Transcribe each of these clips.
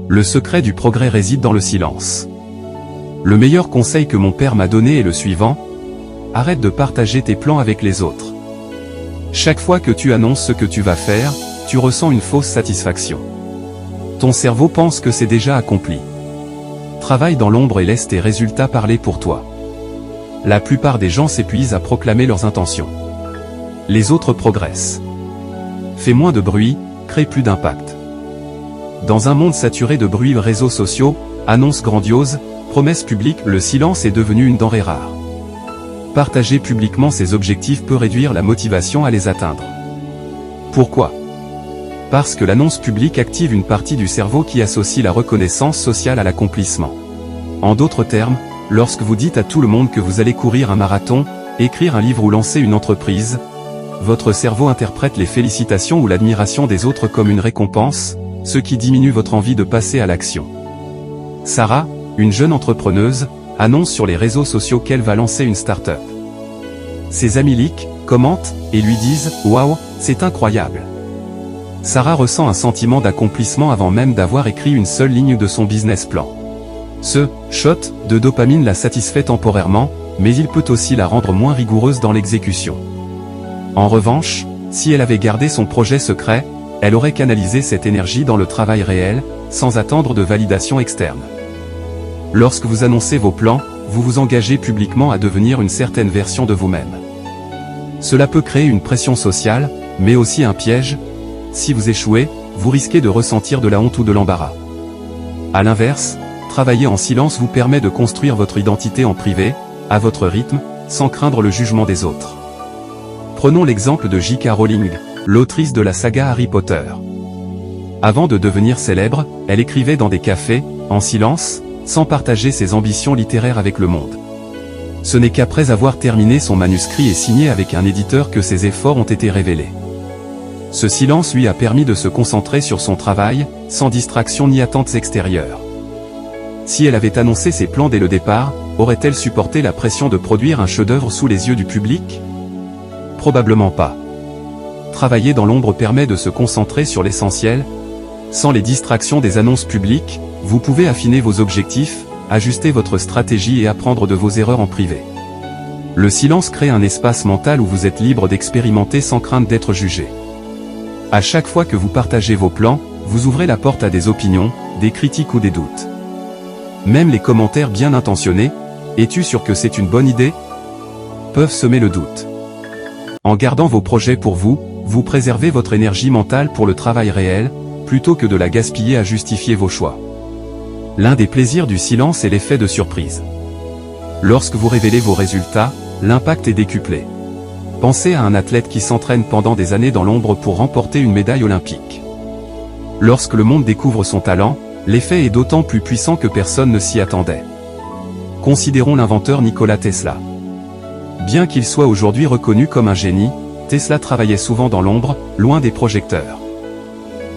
Le secret du progrès réside dans le silence. Le meilleur conseil que mon père m'a donné est le suivant: arrête de partager tes plans avec les autres. Chaque fois que tu annonces ce que tu vas faire, tu ressens une fausse satisfaction. Ton cerveau pense que c'est déjà accompli. Travaille dans l'ombre et laisse tes résultats parler pour toi. La plupart des gens s'épuisent à proclamer leurs intentions. Les autres progressent. Fais moins de bruit, crée plus d'impact. Dans un monde saturé de bruit, réseaux sociaux, annonces grandioses, promesses publiques, le silence est devenu une denrée rare. Partager publiquement ses objectifs peut réduire la motivation à les atteindre. Pourquoi? Parce que l'annonce publique active une partie du cerveau qui associe la reconnaissance sociale à l'accomplissement. En d'autres termes, lorsque vous dites à tout le monde que vous allez courir un marathon, écrire un livre ou lancer une entreprise, votre cerveau interprète les félicitations ou l'admiration des autres comme une récompense, ce qui diminue votre envie de passer à l'action. Sarah, une jeune entrepreneuse, annonce sur les réseaux sociaux qu'elle va lancer une start-up. Ses amis likent, commentent, et lui disent « Waouh, c'est incroyable !» Sarah ressent un sentiment d'accomplissement avant même d'avoir écrit une seule ligne de son business plan. Ce « shot » de dopamine la satisfait temporairement, mais il peut aussi la rendre moins rigoureuse dans l'exécution. En revanche, si elle avait gardé son projet secret, elle aurait canalisé cette énergie dans le travail réel, sans attendre de validation externe. Lorsque vous annoncez vos plans, vous vous engagez publiquement à devenir une certaine version de vous-même. Cela peut créer une pression sociale, mais aussi un piège. Si vous échouez, vous risquez de ressentir de la honte ou de l'embarras. À l'inverse, travailler en silence vous permet de construire votre identité en privé, à votre rythme, sans craindre le jugement des autres. Prenons l'exemple de J.K. Rowling, l'autrice de la saga Harry Potter. Avant de devenir célèbre, elle écrivait dans des cafés, en silence, sans partager ses ambitions littéraires avec le monde. Ce n'est qu'après avoir terminé son manuscrit et signé avec un éditeur que ses efforts ont été révélés. Ce silence lui a permis de se concentrer sur son travail, sans distraction ni attentes extérieures. Si elle avait annoncé ses plans dès le départ, aurait-elle supporté la pression de produire un chef-d'œuvre sous les yeux du public? Probablement pas. Travailler dans l'ombre permet de se concentrer sur l'essentiel. Sans les distractions des annonces publiques, vous pouvez affiner vos objectifs, ajuster votre stratégie et apprendre de vos erreurs en privé. Le silence crée un espace mental où vous êtes libre d'expérimenter sans crainte d'être jugé. À chaque fois que vous partagez vos plans, vous ouvrez la porte à des opinions, des critiques ou des doutes. Même les commentaires bien intentionnés « Es-tu sûr que c'est une bonne idée ?» peuvent semer le doute. En gardant vos projets pour vous, vous préservez votre énergie mentale pour le travail réel, plutôt que de la gaspiller à justifier vos choix. L'un des plaisirs du silence est l'effet de surprise. Lorsque vous révélez vos résultats, l'impact est décuplé. Pensez à un athlète qui s'entraîne pendant des années dans l'ombre pour remporter une médaille olympique. Lorsque le monde découvre son talent, l'effet est d'autant plus puissant que personne ne s'y attendait. Considérons l'inventeur Nikola Tesla. Bien qu'il soit aujourd'hui reconnu comme un génie, Tesla travaillait souvent dans l'ombre, loin des projecteurs.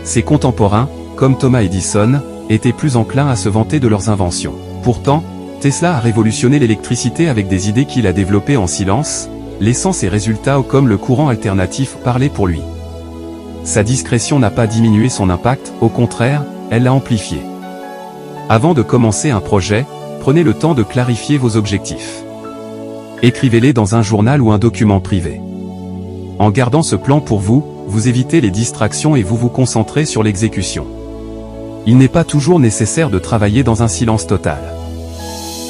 Ses contemporains, comme Thomas Edison, étaient plus enclins à se vanter de leurs inventions. Pourtant, Tesla a révolutionné l'électricité avec des idées qu'il a développées en silence, laissant ses résultats comme le courant alternatif parler pour lui. Sa discrétion n'a pas diminué son impact, au contraire, elle l'a amplifié. Avant de commencer un projet, prenez le temps de clarifier vos objectifs. Écrivez-les dans un journal ou un document privé. En gardant ce plan pour vous, vous évitez les distractions et vous vous concentrez sur l'exécution. Il n'est pas toujours nécessaire de travailler dans un silence total.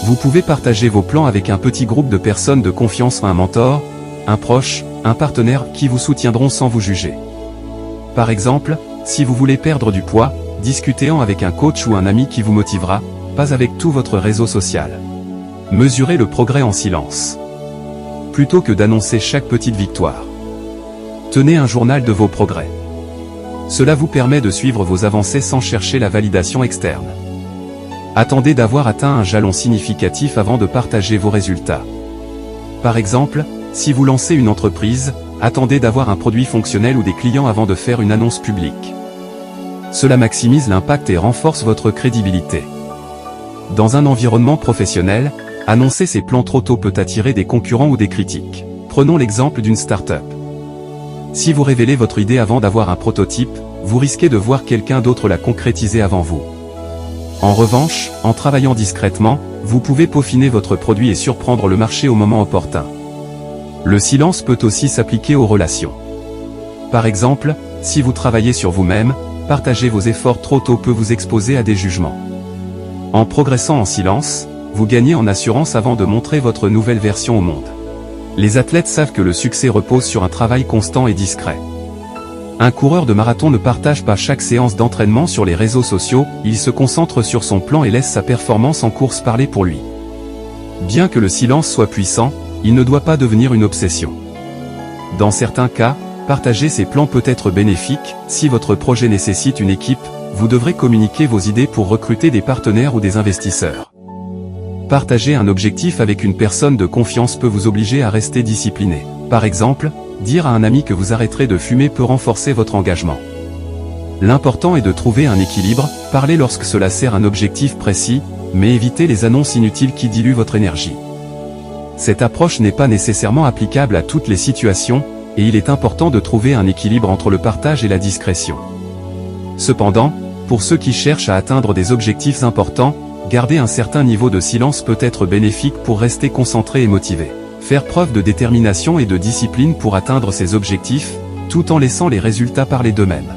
Vous pouvez partager vos plans avec un petit groupe de personnes de confiance, un mentor, un proche, un partenaire qui vous soutiendront sans vous juger. Par exemple, si vous voulez perdre du poids, discutez-en avec un coach ou un ami qui vous motivera, pas avec tout votre réseau social. Mesurez le progrès en silence. Plutôt que d'annoncer chaque petite victoire. Tenez un journal de vos progrès. Cela vous permet de suivre vos avancées sans chercher la validation externe. Attendez d'avoir atteint un jalon significatif avant de partager vos résultats. Par exemple, si vous lancez une entreprise, attendez d'avoir un produit fonctionnel ou des clients avant de faire une annonce publique. Cela maximise l'impact et renforce votre crédibilité. Dans un environnement professionnel, annoncer ses plans trop tôt peut attirer des concurrents ou des critiques. Prenons l'exemple d'une start-up. Si vous révélez votre idée avant d'avoir un prototype, vous risquez de voir quelqu'un d'autre la concrétiser avant vous. En revanche, en travaillant discrètement, vous pouvez peaufiner votre produit et surprendre le marché au moment opportun. Le silence peut aussi s'appliquer aux relations. Par exemple, si vous travaillez sur vous-même, partager vos efforts trop tôt peut vous exposer à des jugements. En progressant en silence, vous gagnez en assurance avant de montrer votre nouvelle version au monde. Les athlètes savent que le succès repose sur un travail constant et discret. Un coureur de marathon ne partage pas chaque séance d'entraînement sur les réseaux sociaux, il se concentre sur son plan et laisse sa performance en course parler pour lui. Bien que le silence soit puissant, il ne doit pas devenir une obsession. Dans certains cas, partager ses plans peut être bénéfique. Si votre projet nécessite une équipe, vous devrez communiquer vos idées pour recruter des partenaires ou des investisseurs. Partager un objectif avec une personne de confiance peut vous obliger à rester discipliné. Par exemple, dire à un ami que vous arrêterez de fumer peut renforcer votre engagement. L'important est de trouver un équilibre, parler lorsque cela sert un objectif précis, mais éviter les annonces inutiles qui diluent votre énergie. Cette approche n'est pas nécessairement applicable à toutes les situations, et il est important de trouver un équilibre entre le partage et la discrétion. Cependant, pour ceux qui cherchent à atteindre des objectifs importants, garder un certain niveau de silence peut être bénéfique pour rester concentré et motivé. Faire preuve de détermination et de discipline pour atteindre ses objectifs, tout en laissant les résultats parler d'eux-mêmes.